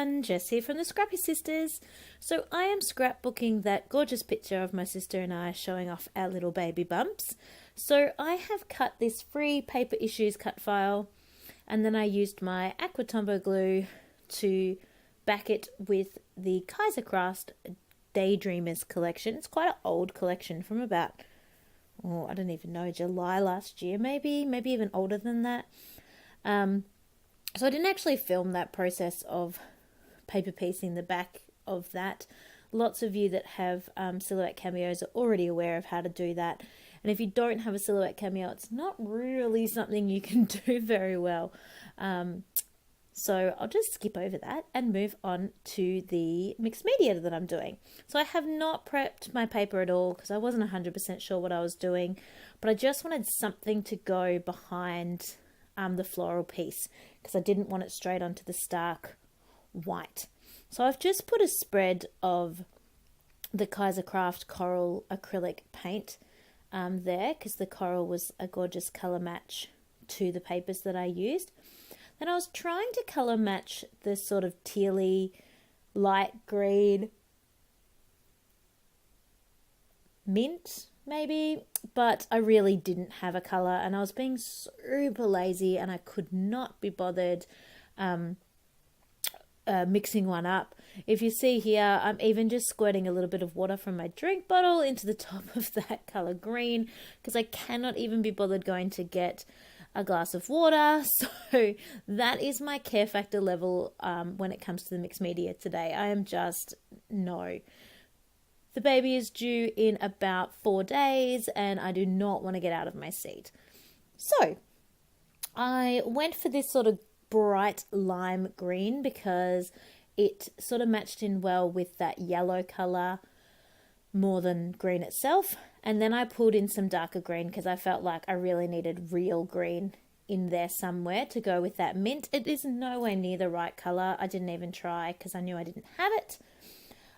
everyone, Jess here from the Scrappy Sisters. So I am scrapbooking that gorgeous picture of my sister and I showing off our little baby bumps. So I have cut this free Paper Issues cut file, and then I used my Aqua Tombow glue to back it with the Kaisercraft Daydreamers collection. It's quite an old collection from about, I don't even know, July last year, maybe even older than that. So I didn't actually film that process of paper piecing the back of that. Lots of you that have silhouette cameos are already aware of how to do that. And if you don't have a silhouette cameo, it's not really something you can do very well. So I'll just skip over that and move on to the mixed media that I'm doing. So I have not prepped my paper at all because I wasn't 100% sure what I was doing, but I just wanted something to go behind the floral piece because I didn't want it straight onto the stark white. So I've just put a spread of the Kaisercraft Coral acrylic paint there because the coral was a gorgeous colour match to the papers that I used. Then I was trying to colour match the sort of tealy, light green, mint maybe, but I really didn't have a colour and I was being super lazy and I could not be bothered mixing one up. If you see here, I'm even just squirting a little bit of water from my drink bottle into the top of that colour green because I cannot even be bothered going to get a glass of water. So that is my care factor level when it comes to the mixed media today. I am just, no. The baby is due in about 4 days and I do not want to get out of my seat. So I went for this sort of bright lime green because it sort of matched in well with that yellow colour more than green itself. And then I pulled in some darker green because I felt like I really needed real green in there somewhere to go with that mint. It is nowhere near the right colour. I didn't even try because I knew I didn't have it.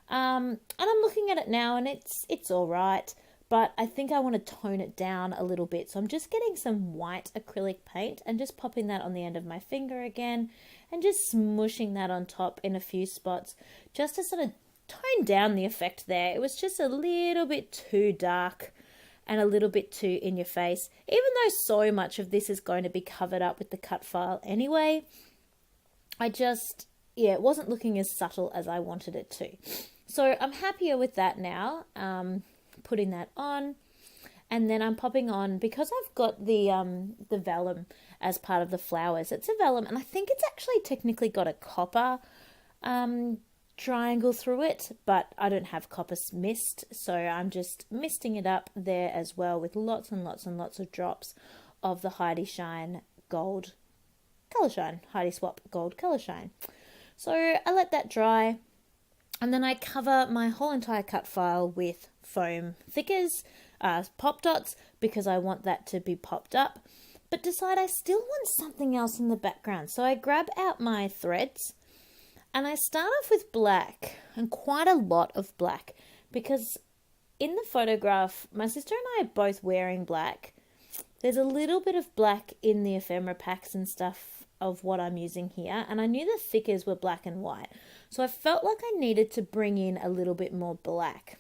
And I'm looking at it now and it's all right, but I think I want to tone it down a little bit. So I'm just getting some white acrylic paint and just popping that on the end of my finger again and just smushing that on top in a few spots just to sort of tone down the effect there. It was just a little bit too dark and a little bit too in your face, even though so much of this is going to be covered up with the cut file anyway. It wasn't looking as subtle as I wanted it to. So I'm happier with that now, putting that on. And then I'm popping on, because I've got the vellum as part of the flowers. It's a vellum, and I think it's actually technically got a copper triangle through it, but I don't have copper mist, so I'm just misting it up there as well with lots and lots and lots of drops of the Heidi Shine Gold Colour Shine, Heidi Swap Gold Colour Shine. So I let that dry, and then I cover my whole entire cut file with foam thickers, pop dots, because I want that to be popped up, but decide I still want something else in the background. So I grab out my threads and I start off with black, and quite a lot of black, because in the photograph, my sister and I are both wearing black. There's a little bit of black in the ephemera packs and stuff of what I'm using here, and I knew the thickers were black and white, so I felt like I needed to bring in a little bit more black.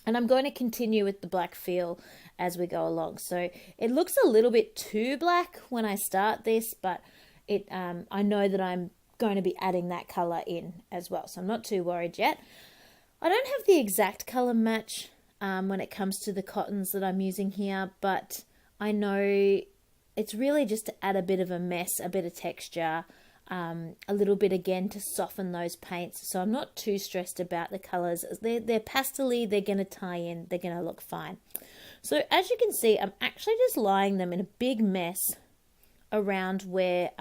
And I'm going to continue with the black feel as we go along. So it looks a little bit too black when I start this, but I know that I'm going to be adding that colour in as well, so I'm not too worried yet. I don't have the exact colour match when it comes to the cottons that I'm using here, but I know it's really just to add a bit of a mess, a bit of texture, a little bit again to soften those paints. So I'm not too stressed about the colours. They're pastel-y, they're going to tie in, they're going to look fine. So as you can see, I'm actually just lying them in a big mess around where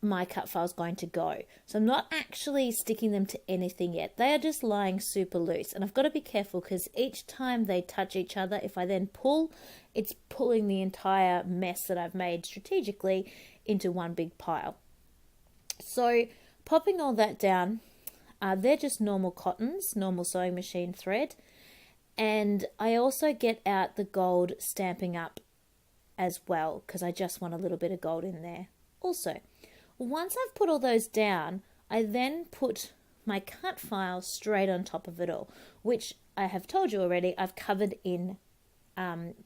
my cut file is going to go. So I'm not actually sticking them to anything yet. They are just lying super loose, and I've got to be careful because each time they touch each other, if I then pull, it's pulling the entire mess that I've made strategically into one big pile. So popping all that down, they're just normal cottons, normal sewing machine thread, and I also get out the gold Stampin' Up as well because I just want a little bit of gold in there also. Once I've put all those down, I then put my cut file straight on top of it all, which I have told you already, I've covered in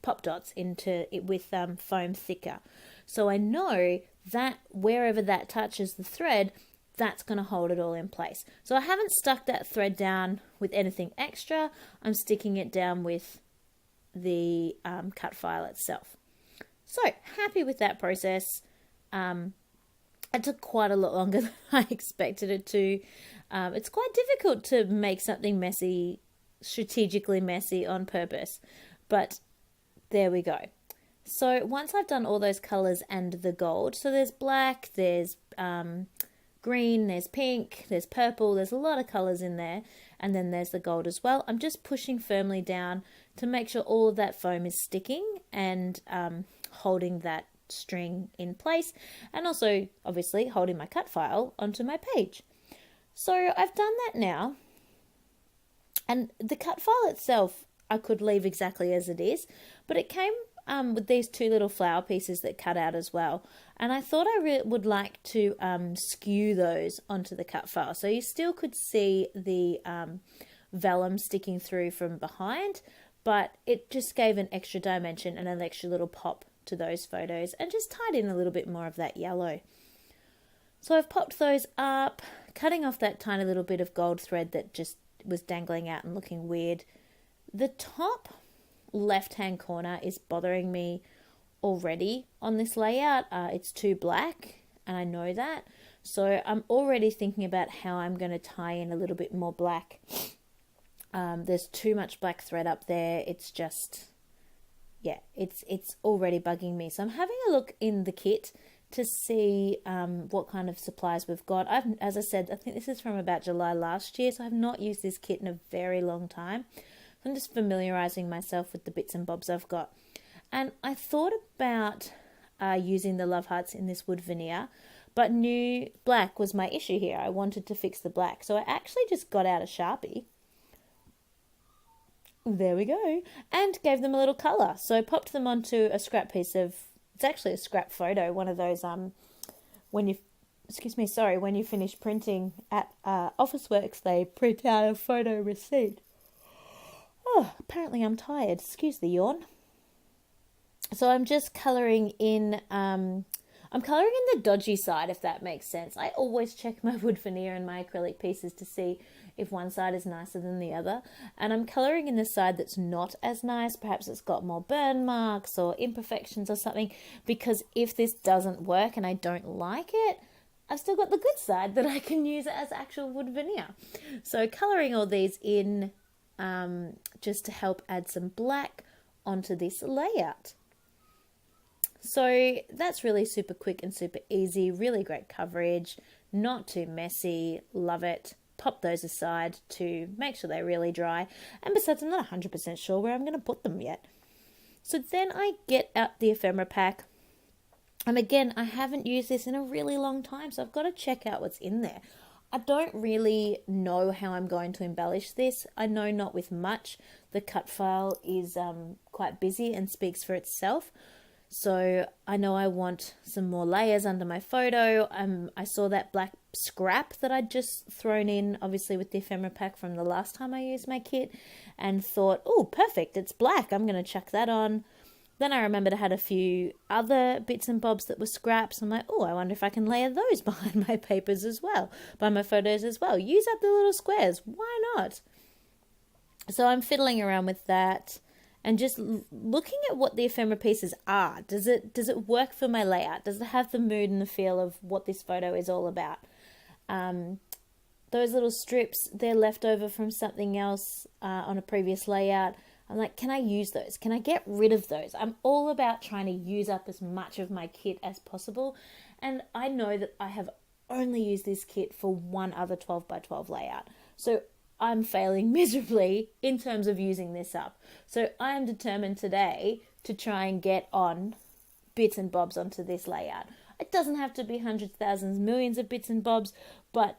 pop dots into it with foam thicker. So I know that wherever that touches the thread, that's going to hold it all in place. So I haven't stuck that thread down with anything extra. I'm sticking it down with the cut file itself. So happy with that process. It took quite a lot longer than I expected it to. It's quite difficult to make something messy, strategically messy on purpose, but there we go. So once I've done all those colours and the gold, so there's black, there's green, there's pink, there's purple, there's a lot of colours in there, and then there's the gold as well. I'm just pushing firmly down to make sure all of that foam is sticking and holding that string in place, and also obviously holding my cut file onto my page. So I've done that now, and the cut file itself I could leave exactly as it is, but it came with these two little flower pieces that cut out as well, and I thought I would like to skew those onto the cut file, so you still could see the vellum sticking through from behind, but it just gave an extra dimension and an extra little pop to those photos, and just tied in a little bit more of that yellow. So I've popped those up, cutting off that tiny little bit of gold thread that just was dangling out and looking weird. The top left hand corner is bothering me already on this layout. It's too black, and I know that, so I'm already thinking about how I'm going to tie in a little bit more black. There's too much black thread up there. It's just, yeah, it's already bugging me. So I'm having a look in the kit to see what kind of supplies we've got. As I said, I think this is from about July last year, so I've not used this kit in a very long time. So I'm just familiarising myself with the bits and bobs I've got. And I thought about using the love hearts in this wood veneer, but knew black was my issue here. I wanted to fix the black. So I actually just got out a Sharpie. There we go. And gave them a little colour. So I popped them onto a scrap piece of, it's actually a scrap photo, one of those, when you finish printing at Officeworks, they print out a photo receipt. Oh, apparently I'm tired. Excuse the yawn. So I'm just colouring in, I'm colouring in the dodgy side, if that makes sense. I always check my wood veneer and my acrylic pieces to see if one side is nicer than the other. And I'm colouring in the side that's not as nice. Perhaps it's got more burn marks or imperfections or something. Because if this doesn't work and I don't like it, I've still got the good side that I can use as actual wood veneer. So colouring all these in just to help add some black onto this layout. So that's really super quick and super easy, really great coverage, not too messy, love it. Pop those aside to make sure they're really dry. And besides, I'm not 100% sure where I'm going to put them yet. So then I get out the ephemera pack. And again, I haven't used this in a really long time, so I've got to check out what's in there. I don't really know how I'm going to embellish this. I know not with much. The cut file is quite busy and speaks for itself. So I know I want some more layers under my photo. I saw that black scrap that I'd just thrown in, obviously with the ephemera pack from the last time I used my kit, and thought, oh, perfect, it's black. I'm going to chuck that on. Then I remembered I had a few other bits and bobs that were scraps. I'm like, oh, I wonder if I can layer those behind my papers as well, behind my photos as well. Use up the little squares. Why not? So I'm fiddling around with that. And just looking at what the ephemera pieces are. Does it work for my layout? Does it have the mood and the feel of what this photo is all about? Those little strips, they're left over from something else on a previous layout. I'm like, can I use those? Can I get rid of those? I'm all about trying to use up as much of my kit as possible. And I know that I have only used this kit for one other 12 by 12 layout. So I'm failing miserably in terms of using this up. So I am determined today to try and get on bits and bobs onto this layout. It doesn't have to be hundreds, thousands, millions of bits and bobs, but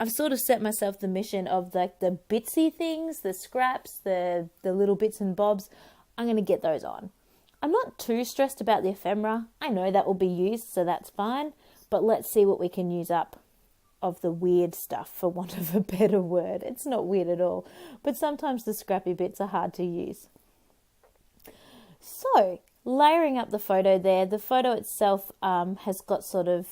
I've sort of set myself the mission of like the bitsy things, the scraps, the little bits and bobs. I'm going to get those on. I'm not too stressed about the ephemera. I know that will be used, so that's fine. But let's see what we can use up of the weird stuff, for want of a better word. It's not weird at all, but sometimes the scrappy bits are hard to use. So, layering up the photo there, the photo itself has got sort of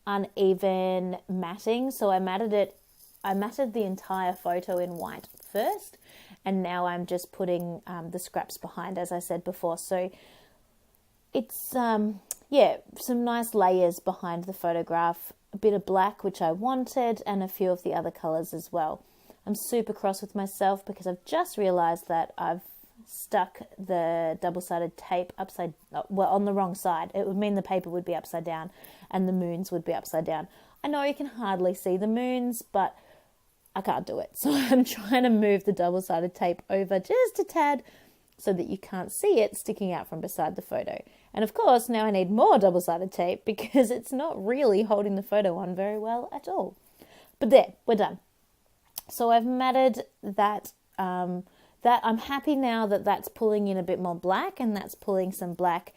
uneven matting, so I matted the entire photo in white first, and now I'm just putting the scraps behind, as I said before. So it's some nice layers behind the photograph, a bit of black, which I wanted, and a few of the other colours as well. I'm super cross with myself because I've just realised that I've stuck the double-sided tape on the wrong side. It would mean the paper would be upside down and the moons would be upside down. I know you can hardly see the moons, but I can't do it. So I'm trying to move the double-sided tape over just a tad so that you can't see it sticking out from beside the photo. And of course, now I need more double-sided tape because it's not really holding the photo on very well at all. But there, we're done. So I've matted that. That I'm happy now that that's pulling in a bit more black, and that's pulling some black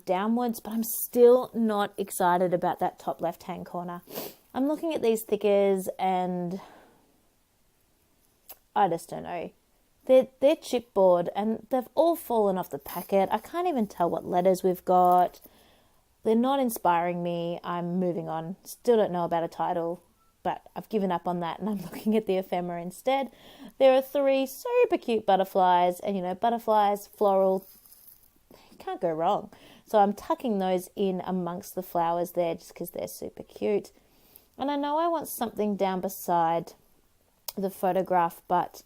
downwards, but I'm still not excited about that top left-hand corner. I'm looking at these thickers and I just don't know. They're chipboard and they've all fallen off the packet. I can't even tell what letters we've got. They're not inspiring me. I'm moving on. Still don't know about a title, but I've given up on that and I'm looking at the ephemera instead. There are 3 super cute butterflies, and butterflies, floral, can't go wrong. So I'm tucking those in amongst the flowers there just because they're super cute. And I know I want something down beside the photograph, but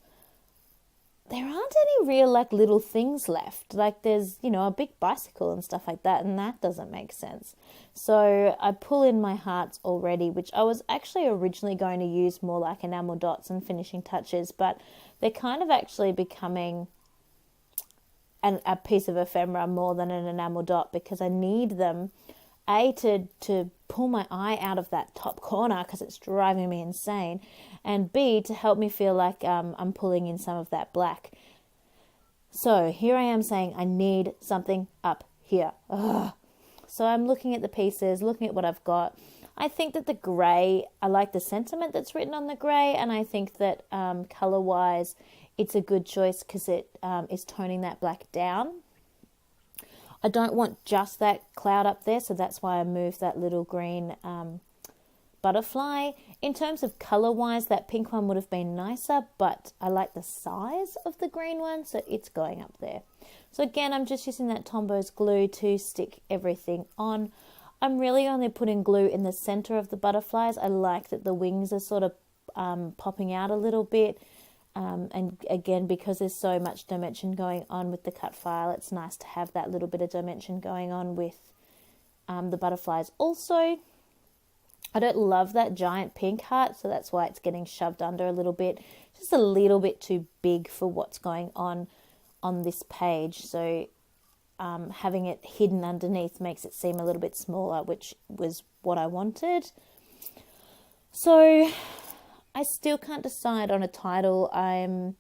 there aren't any real little things left. There's, a big bicycle and stuff like that, and that doesn't make sense. So I pull in my hearts already, which I was actually originally going to use more like enamel dots and finishing touches, but they're kind of actually becoming a piece of ephemera more than an enamel dot because I need them, A, to pull my eye out of that top corner because it's driving me insane, and B, to help me feel like I'm pulling in some of that black. So here I am saying I need something up here. Ugh. So I'm looking at the pieces, looking at what I've got. I think that the grey, I like the sentiment that's written on the grey, and I think that colour-wise it's a good choice because it is toning that black down. I don't want just that cloud up there, so that's why I moved that little green butterfly. In terms of colour-wise, that pink one would have been nicer, but I like the size of the green one, so it's going up there. So again, I'm just using that Tombow glue to stick everything on. I'm really only putting glue in the centre of the butterflies. I like that the wings are sort of popping out a little bit. And again, because there's so much dimension going on with the cut file, it's nice to have that little bit of dimension going on with the butterflies. Also, I don't love that giant pink heart, so that's why it's getting shoved under a little bit. Just a little bit too big for what's going on this page. So having it hidden underneath makes it seem a little bit smaller, which was what I wanted. So I still can't decide on a title. I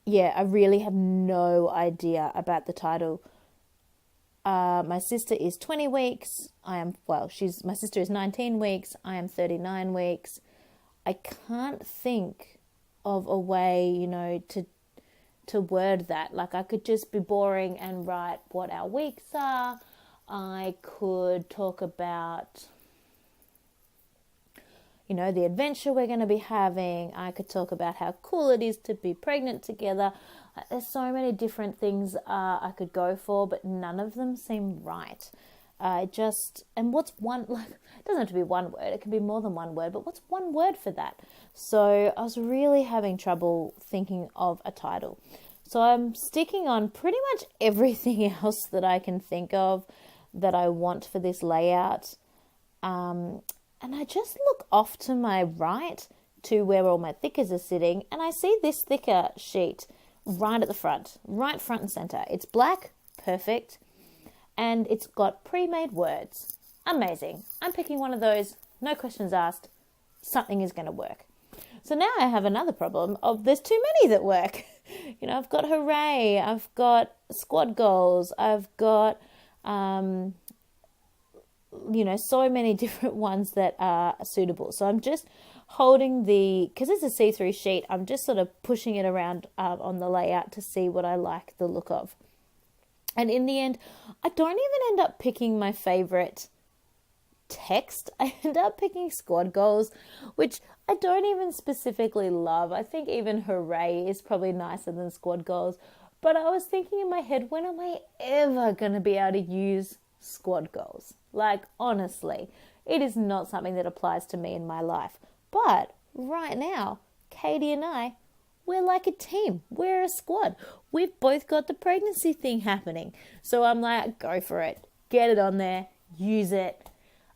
really have no idea about the title. My sister is 20 weeks. My sister is 19 weeks. I am 39 weeks. I can't think of a way, to word that. I could just be boring and write what our weeks are. I could talk about the adventure we're going to be having. I could talk about how cool it is to be pregnant together. There's so many different things I could go for, but none of them seem right. And what's one, it doesn't have to be one word, it can be more than one word, but what's one word for that? So I was really having trouble thinking of a title. So I'm sticking on pretty much everything else that I can think of that I want for this layout. And I just look off to my right to where all my thickers are sitting, and I see this thicker sheet right at the front, right front and center. It's black, perfect, and it's got pre-made words. Amazing. I'm picking one of those, no questions asked. Something is going to work. So now I have another problem of there's too many that work. I've got hooray, I've got squad goals, I've got so many different ones that are suitable. So I'm just holding because it's a see-through sheet, I'm just sort of pushing it around on the layout to see what I like the look of. And in the end, I don't even end up picking my favorite text. I end up picking squad goals, which I don't even specifically love. I think even hooray is probably nicer than squad goals. But I was thinking in my head, when am I ever going to be able to use squad goals? Like, honestly, it is not something that applies to me in my life. But right now, Katie and I, we're like a team. We're a squad. We've both got the pregnancy thing happening. So I'm like, go for it. Get it on there. Use it.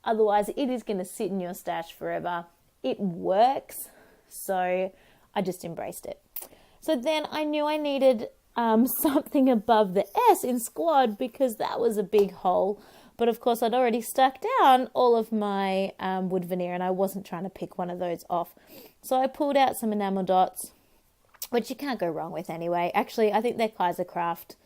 Otherwise, it is going to sit in your stash forever. It works. So I just embraced it. So then I knew I needed something above the S in squad because that was a big hole. But of course, I'd already stuck down all of my wood veneer and I wasn't trying to pick one of those off. So I pulled out some enamel dots, which you can't go wrong with anyway. Actually, I think they're Kaisercraft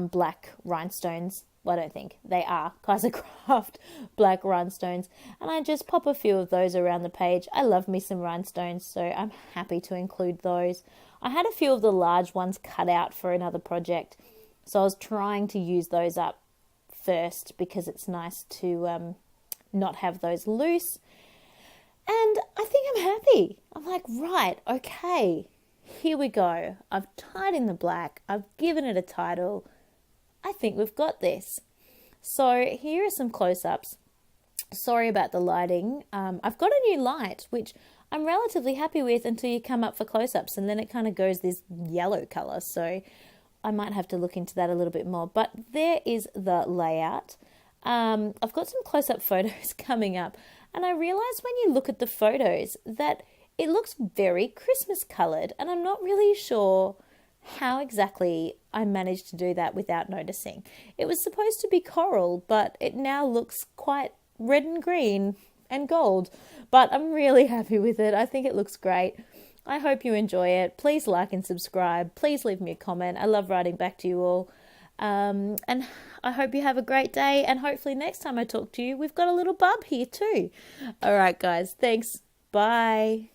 black rhinestones. Well, I don't think. They are Kaisercraft black rhinestones. And I just pop a few of those around the page. I love me some rhinestones, so I'm happy to include those. I had a few of the large ones cut out for another project, so I was trying to use those up first because it's nice to not have those loose. And I think I'm happy. I'm like, right, okay, here we go. I've tied in the black. I've given it a title. I think we've got this. So here are some close-ups. Sorry about the lighting. I've got a new light, which I'm relatively happy with until you come up for close-ups, and then it kind of goes this yellow colour. So I might have to look into that a little bit more. But there is the layout. I've got some close-up photos coming up, and I realised when you look at the photos that it looks very Christmas coloured, and I'm not really sure how exactly I managed to do that without noticing. It was supposed to be coral, but it now looks quite red and green and gold. But I'm really happy with it. I think it looks great. I hope you enjoy it. Please like and subscribe. Please leave me a comment. I love writing back to you all. And I hope you have a great day. And hopefully next time I talk to you, we've got a little bub here too. All right, guys. Thanks. Bye.